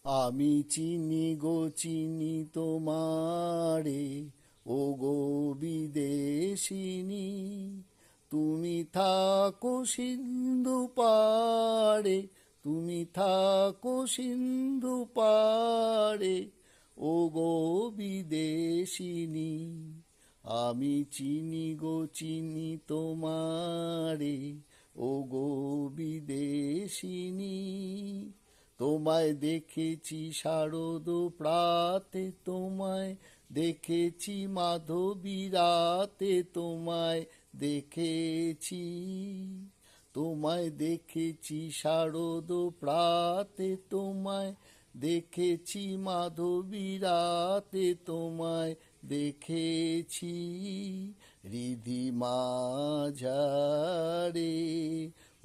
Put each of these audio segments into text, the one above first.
আমি চিনি গো চিনি তোমারে, ও গো বিদেশিনী। তুমি থাকো সিন্ধু পাড়ে, তুমি থাকো সিন্ধু পাড়ে, ও গো বিদেশিনী। আমি চিনি গো চিনি তোমারে, ও গো বিদেশিনী। তোমায় দেখেছি শারদ প্রাতে, তোমায় দেখেছি মাধবী রাতে, তোমায় দেখেছি। তোমায় দেখেছি শারদ প্রাতে, তোমায় দেখেছি মাধবী রাতে, তোমায় দেখেছি। রিধি মাঝারে,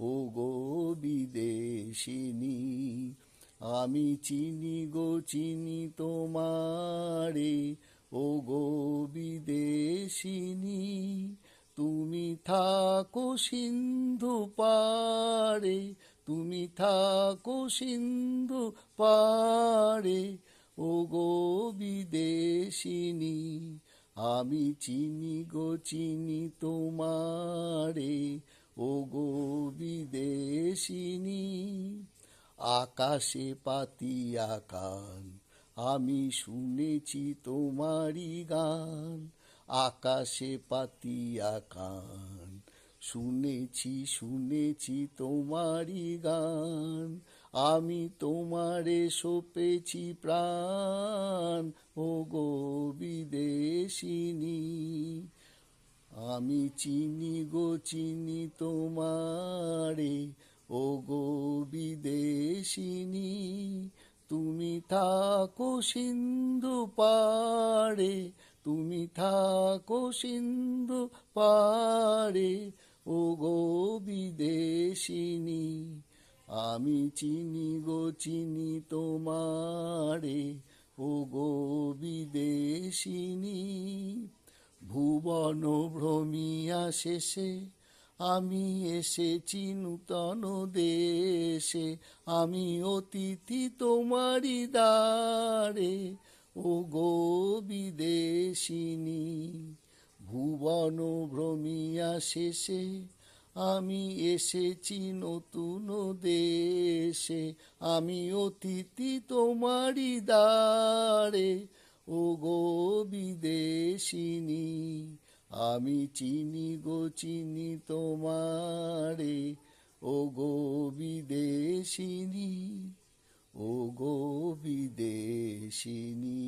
ও গো বিদেশিনী। আমি চিনি গো চিনি তোমারে, ও গো বিদেশিনী। তুমি থাকো সিন্ধু পাড়ে, তুমি থাকো সিন্ধু পাড়ে, ও গো বিদেশিনী। আমি চিনি গো চিনি তোমারে, ও গো বিদেশিনী। আকাশে পাতিয়া কান, আমি শুনেছি তোমারি গান। আকাশে পাতিয়া কান, শুনেছি শুনেছি তোমারি গান। আমি তোমারে সপেছি প্রাণ, ও গো বিদেশিনী। আমি চিনি গো চিনি তোমারে, ও গো বিদেশিনী। তুমি থাকো সিন্ধু পাড়ে, তুমি থাকো সিন্ধু পাড়ে, ও গো বিদেশিনী। আমি চিনি গো চিনি তোমারে, ও গো বিদেশিনী। ভুবন ভ্রমিয়া শেষে আমি এসেছি নূতন দেশে। আমি অতিথি তোমারি দ্বারে, ও গো বিদেশিনী। ভুবন ভ্রমিয়া শেষে আমি এসেছি নতুন দেশে। আমি অতিথি তোমারি দ্বারে, ও গো বিদেশিনী। আমি চিনি গো চিনি তোমারে, ও গো বিদেশিনী, ও গো বিদেশিনী।